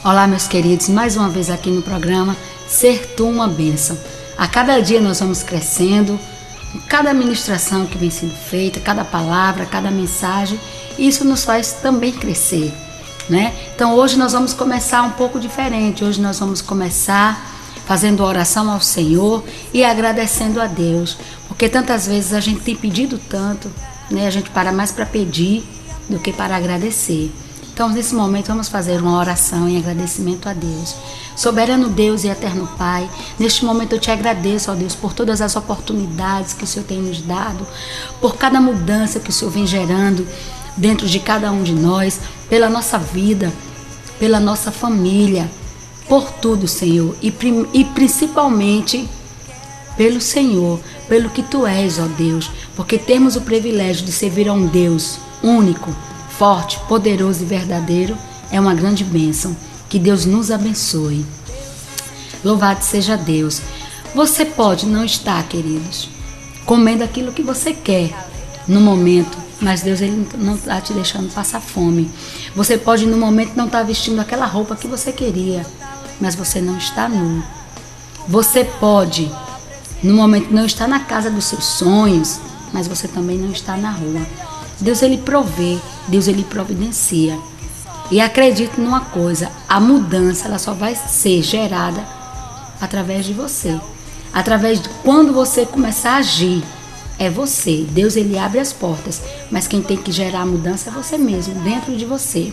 Olá, meus queridos, mais uma vez aqui no programa Ser Tu uma Bênção. A cada dia nós vamos crescendo, cada ministração que vem sendo feita, cada palavra, cada mensagem, isso nos faz também crescer, né? Então hoje nós vamos começar um pouco diferente. Hoje nós vamos começar fazendo oração ao Senhor e agradecendo a Deus, porque tantas vezes a gente tem pedido tanto, né? A gente para mais para pedir do que para agradecer. Então, nesse momento, vamos fazer uma oração em agradecimento a Deus. Soberano Deus e eterno Pai, neste momento eu te agradeço, ó Deus, por todas as oportunidades que o Senhor tem nos dado, por cada mudança que o Senhor vem gerando dentro de cada um de nós, pela nossa vida, pela nossa família, por tudo, Senhor, e principalmente pelo Senhor, pelo que Tu és, ó Deus, porque temos o privilégio de servir a um Deus único, forte, poderoso e verdadeiro, é uma grande bênção. Que Deus nos abençoe. Louvado seja Deus. Você pode não estar, queridos, comendo aquilo que você quer no momento, mas Deus ele não está te deixando passar fome. Você pode no momento não estar vestindo aquela roupa que você queria, mas você não está nu. Você pode no momento não estar na casa dos seus sonhos, mas você também não está na rua. Deus ele provê, Deus ele providencia. E acredite numa coisa, a mudança ela só vai ser gerada através de você. Através de quando você começar a agir, é você. Deus ele abre as portas, mas quem tem que gerar a mudança é você mesmo, dentro de você.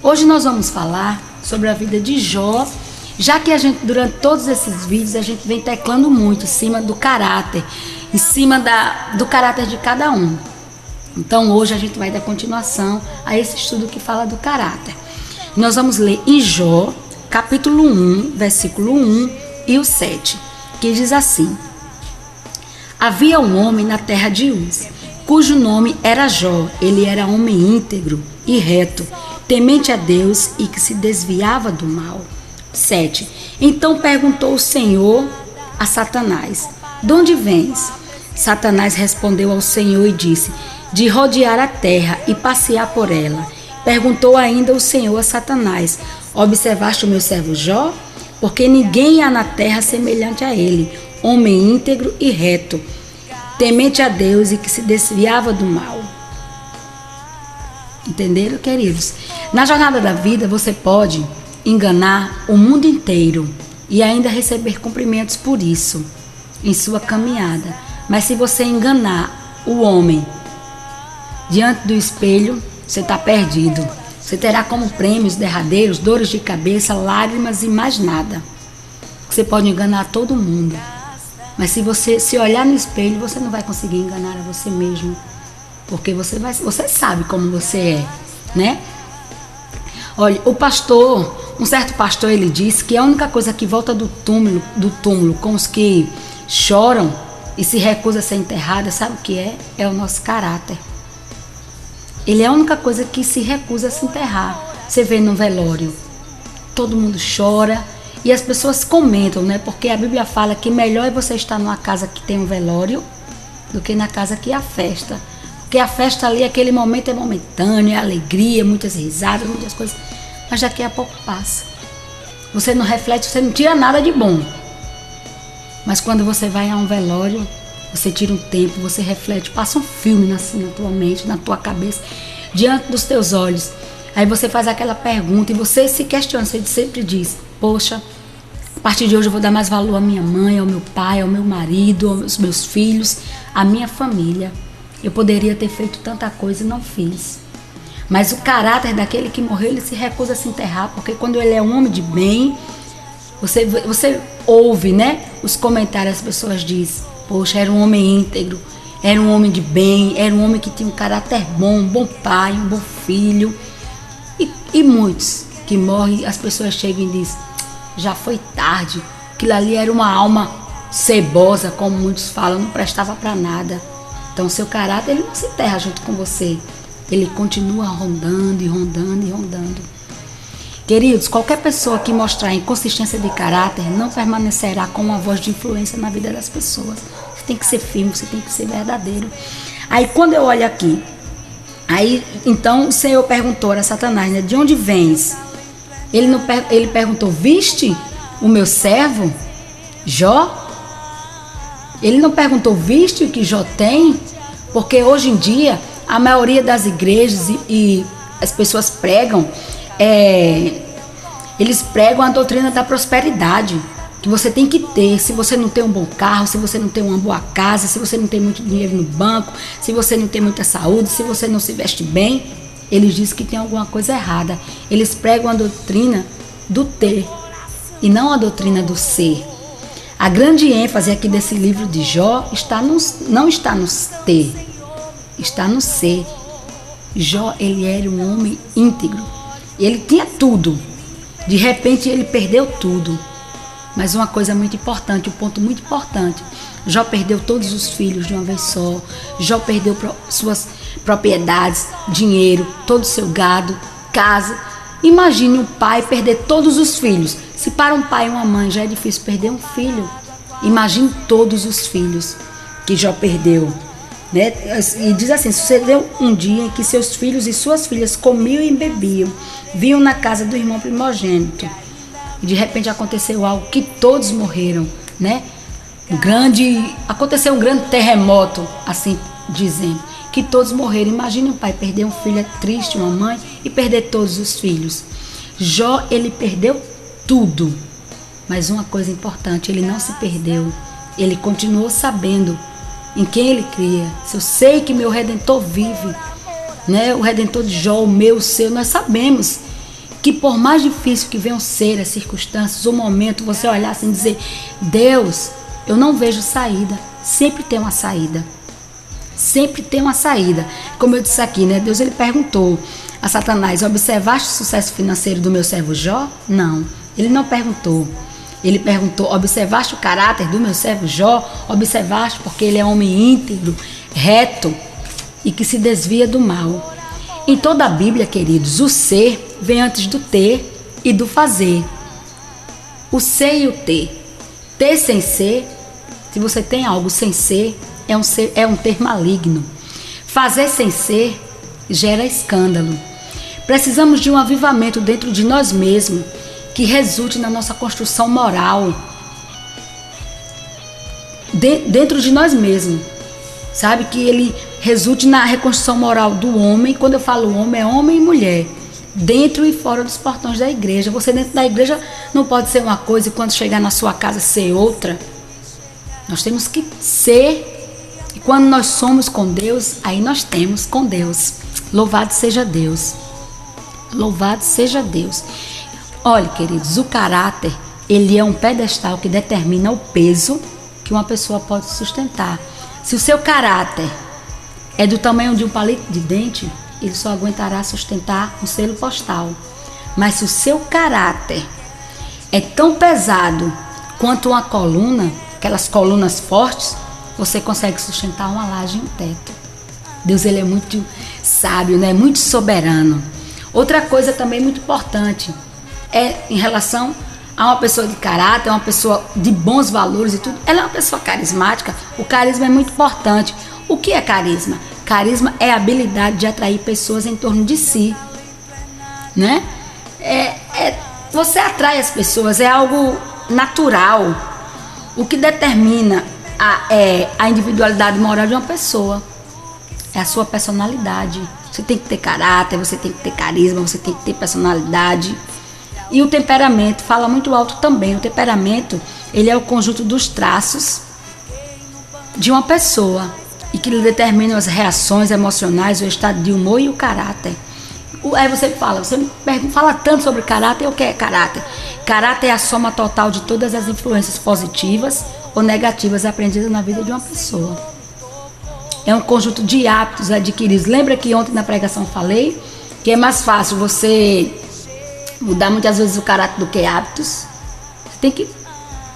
Hoje nós vamos falar sobre a vida de Jó, já que a gente, durante todos esses vídeos, a gente vem teclando muito em cima do caráter, em cima do caráter de cada um. Então hoje a gente vai dar continuação a esse estudo que fala do caráter. Nós vamos ler em Jó, capítulo 1, versículo 1 e o 7, que diz assim: Havia um homem na terra de Uz, cujo nome era Jó. Ele era homem íntegro e reto, temente a Deus e que se desviava do mal. 7. Então perguntou o Senhor a Satanás: De onde vens? Satanás respondeu ao Senhor e disse: De rodear a terra e passear por ela. Perguntou ainda o Senhor a Satanás: Observaste o meu servo Jó? Porque ninguém há na terra semelhante a ele, homem íntegro e reto, temente a Deus e que se desviava do mal. Entenderam, queridos? Na jornada da vida você pode enganar o mundo inteiro e ainda receber cumprimentos por isso em sua caminhada. Mas se você enganar o homem diante do espelho, você está perdido. Você terá como prêmios derradeiros dores de cabeça, lágrimas e mais nada. Você pode enganar todo mundo, mas se você se olhar no espelho, você não vai conseguir enganar a você mesmo, porque você sabe como você é, né? Olha, um certo pastor, ele disse que a única coisa que volta do túmulo com os que choram e se recusa a ser enterrada, sabe o que é? É o nosso caráter. Ele é a única coisa que se recusa a se enterrar. Você vê no velório, todo mundo chora e as pessoas comentam, né? Porque a Bíblia fala que melhor é você estar numa casa que tem um velório do que na casa que há festa. Porque a festa ali, aquele momento é momentâneo, é alegria, muitas risadas, muitas coisas. Mas daqui a pouco passa. Você não reflete, você não tira nada de bom. Mas quando você vai a um velório, você tira um tempo, você reflete, passa um filme assim na tua mente, na tua cabeça, diante dos teus olhos. Aí você faz aquela pergunta e você se questiona, você sempre diz: poxa, a partir de hoje eu vou dar mais valor à minha mãe, ao meu pai, ao meu marido, aos meus filhos, à minha família. Eu poderia ter feito tanta coisa e não fiz. Mas o caráter daquele que morreu, ele se recusa a se enterrar, porque quando ele é um homem de bem, você ouve, né? Os comentários, as pessoas dizem: poxa, era um homem íntegro, era um homem de bem, era um homem que tinha um caráter bom, um bom pai, um bom filho. E muitos que morrem, as pessoas chegam e dizem: já foi tarde, aquilo ali era uma alma cebosa, como muitos falam, não prestava para nada. Então seu caráter ele não se enterra junto com você, ele continua rondando e rondando e rondando. Queridos, qualquer pessoa que mostrar inconsistência de caráter não permanecerá com uma voz de influência na vida das pessoas. Você tem que ser firme, você tem que ser verdadeiro. Aí quando eu olho aqui, então o Senhor perguntou a Satanás, né, de onde vens? Ele perguntou: viste o meu servo Jó? Ele não perguntou: viste o que Jó tem? Porque hoje em dia a maioria das igrejas e as pessoas pregam, eles pregam a doutrina da prosperidade, que você tem que ter. Se você não tem um bom carro, se você não tem uma boa casa, se você não tem muito dinheiro no banco, se você não tem muita saúde, se você não se veste bem, eles dizem que tem alguma coisa errada. Eles pregam a doutrina do ter e não a doutrina do ser. A grande ênfase aqui desse livro de Jó não está no ter, está no ser. Jó, ele era um homem íntegro. Ele tinha tudo. De repente ele perdeu tudo. Mas uma coisa muito importante, um ponto muito importante: Jó perdeu todos os filhos de uma vez só. Jó perdeu suas propriedades, dinheiro, todo o seu gado, casa. Imagine um pai perder todos os filhos. Se para um pai e uma mãe já é difícil perder um filho, imagine todos os filhos que Jó perdeu, né? E diz assim: sucedeu um dia em que seus filhos e suas filhas comiam e bebiam, vinham na casa do irmão primogênito. E de repente aconteceu algo que todos morreram, né? Aconteceu um grande terremoto, assim dizendo, que todos morreram. Imagine um pai perder um filho, é triste, uma mãe, e perder todos os filhos. Jó, ele perdeu tudo, mas uma coisa importante: ele não se perdeu. Ele continuou sabendo em quem ele cria. Se eu sei que meu Redentor vive, né? O Redentor de Jó, o meu, o seu, nós sabemos que por mais difícil que venham ser as circunstâncias, o momento, você olhar assim e dizer: Deus, eu não vejo saída. Sempre tem uma saída. Sempre tem uma saída. Como eu disse aqui, né? Deus, ele perguntou a Satanás: observaste o sucesso financeiro do meu servo Jó? Não, ele não perguntou. Ele perguntou: observaste o caráter do meu servo Jó? Observaste porque ele é homem íntegro, reto e que se desvia do mal. Em toda a Bíblia, queridos, o ser vem antes do ter e do fazer. O ser e o ter. Ter sem ser, se você tem algo sem ser, é um ter maligno. Fazer sem ser gera escândalo. Precisamos de um avivamento dentro de nós mesmos, que resulte na nossa construção moral. Dentro de nós mesmos. Sabe? Que ele resulte na reconstrução moral do homem. Quando eu falo homem, é homem e mulher. Dentro e fora dos portões da igreja. Você dentro da igreja não pode ser uma coisa e quando chegar na sua casa ser outra. Nós temos que ser. E quando nós somos com Deus, aí nós temos com Deus. Louvado seja Deus. Louvado seja Deus. Olha, queridos, o caráter, ele é um pedestal que determina o peso que uma pessoa pode sustentar. Se o seu caráter é do tamanho de um palito de dente, ele só aguentará sustentar um selo postal. Mas se o seu caráter é tão pesado quanto uma coluna, aquelas colunas fortes, você consegue sustentar uma laje e um teto. Deus, ele é muito sábio, né? Muito soberano. Outra coisa também muito importante é em relação a uma pessoa de caráter, uma pessoa de bons valores e tudo. Ela é uma pessoa carismática. O carisma é muito importante. O que é carisma? Carisma é a habilidade de atrair pessoas em torno de si, né? Você atrai as pessoas, é algo natural. O que determina a individualidade moral de uma pessoa é a sua personalidade. Você tem que ter caráter, você tem que ter carisma, você tem que ter personalidade. E o temperamento fala muito alto também. O temperamento, ele é o conjunto dos traços de uma pessoa e que lhe determinam as reações emocionais, o estado de humor e o caráter. Aí você fala tanto sobre caráter. O que é caráter? Caráter é a soma total de todas as influências positivas ou negativas aprendidas na vida de uma pessoa. É um conjunto de hábitos adquiridos. Lembra que ontem na pregação falei que é mais fácil você mudar muitas vezes o caráter do que hábitos?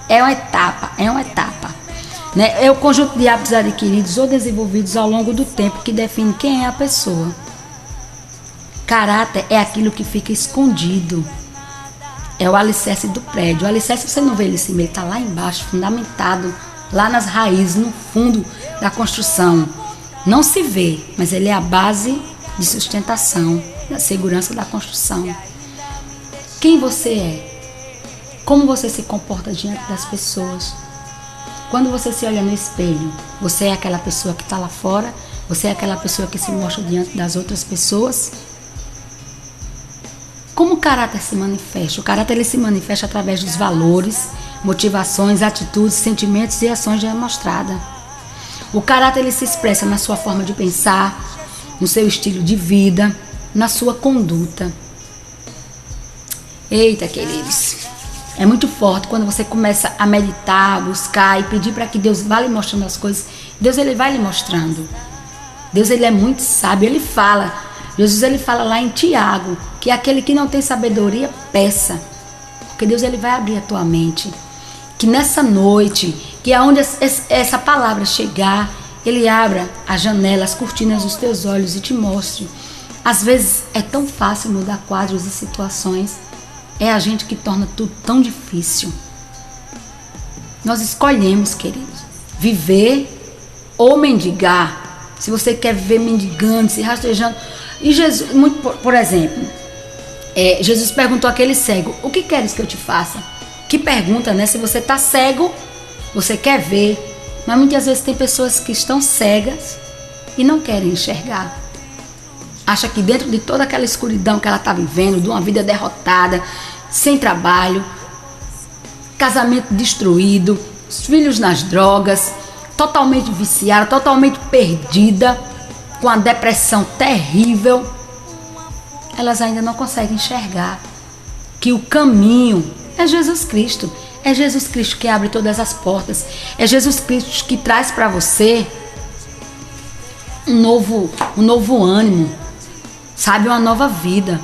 É uma etapa. Né? É o conjunto de hábitos adquiridos ou desenvolvidos ao longo do tempo que define quem é a pessoa. Caráter é aquilo que fica escondido. É o alicerce do prédio. O alicerce você não vê ele em cima, ele está lá embaixo, fundamentado, lá nas raízes, no fundo da construção. Não se vê, mas ele é a base de sustentação, da segurança da construção. quem você é, como você se comporta diante das pessoas. Quando você se olha no espelho, você é aquela pessoa que está lá fora? Você é aquela pessoa que se mostra diante das outras pessoas? Como o caráter se manifesta? O caráter ele se manifesta através dos valores, motivações, atitudes, sentimentos e ações demonstradas. O caráter ele se expressa na sua forma de pensar, no seu estilo de vida, na sua conduta. Eita, queridos, é muito forte quando você começa a meditar, buscar e pedir para que Deus vá lhe mostrando as coisas. Deus ele vai lhe mostrando. Deus ele é muito sábio, ele fala. Jesus ele fala lá em Tiago que aquele que não tem sabedoria, peça. Porque Deus ele vai abrir a tua mente. Que nessa noite, que aonde essa palavra chegar, ele abra a janela, as cortinas dos teus olhos e te mostre. Às vezes é tão fácil mudar quadros e situações. É a gente que torna tudo tão difícil. Nós escolhemos, queridos, viver ou mendigar. Se você quer viver mendigando, se rastejando. E Jesus, por exemplo, Jesus perguntou àquele cego: o que queres que eu te faça? Que pergunta, né? Se você está cego, você quer ver. Mas muitas vezes tem pessoas que estão cegas e não querem enxergar. Acha que dentro de toda aquela escuridão que ela está vivendo, de uma vida derrotada, sem trabalho, casamento destruído, os filhos nas drogas, totalmente viciada, totalmente perdida, com a depressão terrível, elas ainda não conseguem enxergar que o caminho é Jesus Cristo. É Jesus Cristo que abre todas as portas. É Jesus Cristo que traz para você um novo ânimo, sabe, uma nova vida.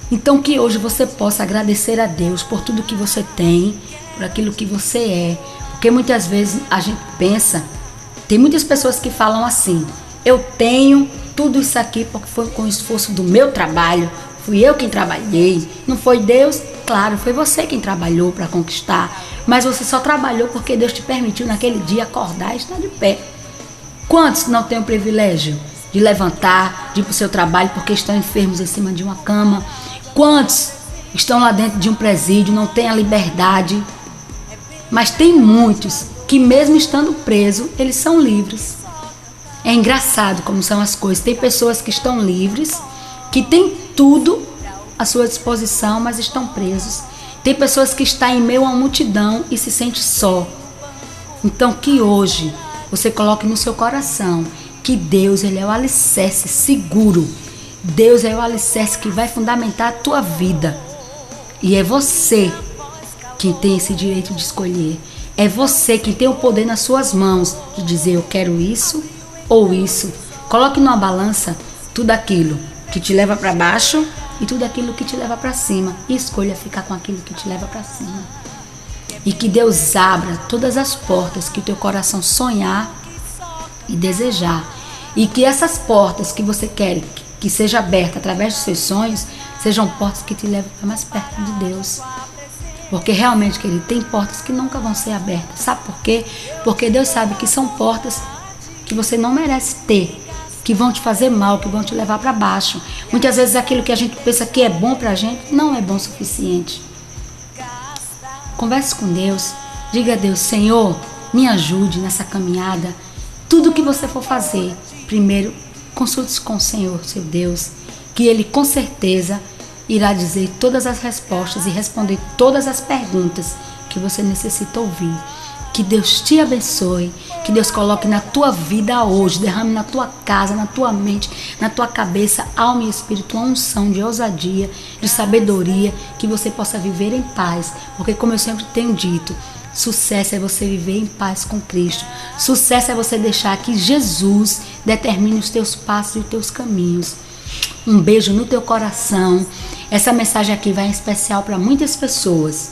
Então que hoje você possa agradecer a Deus por tudo que você tem, por aquilo que você é. Porque muitas vezes a gente pensa, tem muitas pessoas que falam assim: eu tenho tudo isso aqui porque foi com o esforço do meu trabalho, fui eu quem trabalhei, não foi Deus? Claro, foi você quem trabalhou para conquistar, mas você só trabalhou porque Deus te permitiu naquele dia acordar e estar de pé. Quantos não têm o privilégio de levantar, de ir para o seu trabalho porque estão enfermos em cima de uma cama? Quantos estão lá dentro de um presídio, não têm a liberdade? Mas tem muitos que mesmo estando presos, eles são livres. É engraçado como são as coisas. Tem pessoas que estão livres, que têm tudo à sua disposição, mas estão presos. Tem pessoas que estão em meio a uma multidão e se sente só. Então que hoje você coloque no seu coração que Deus ele é o alicerce seguro. Deus é o alicerce que vai fundamentar a tua vida. E é você quem tem esse direito de escolher. É você quem tem o poder nas suas mãos de dizer: eu quero isso ou isso. Coloque numa balança tudo aquilo que te leva para baixo e tudo aquilo que te leva para cima. E escolha ficar com aquilo que te leva para cima. E que Deus abra todas as portas que o teu coração sonhar e desejar. E que essas portas que você quer que seja aberta através dos seus sonhos, sejam portas que te levam para mais perto de Deus. Porque realmente, querido, tem portas que nunca vão ser abertas. Sabe por quê? Porque Deus sabe que são portas que você não merece ter, que vão te fazer mal, que vão te levar para baixo. Muitas vezes aquilo que a gente pensa que é bom pra gente, não é bom o suficiente. Converse com Deus, diga a Deus: Senhor, me ajude nessa caminhada. Tudo que você for fazer, primeiro consulte com o Senhor, seu Deus, que Ele com certeza irá dizer todas as respostas e responder todas as perguntas que você necessita ouvir. Que Deus te abençoe, que Deus coloque na tua vida hoje, derrame na tua casa, na tua mente, na tua cabeça, alma e espírito, uma unção de ousadia, de sabedoria, que você possa viver em paz. Porque como eu sempre tenho dito, sucesso é você viver em paz com Cristo. Sucesso é você deixar que Jesus determine os teus passos e os teus caminhos. Um beijo no teu coração. Essa mensagem aqui vai em especial para muitas pessoas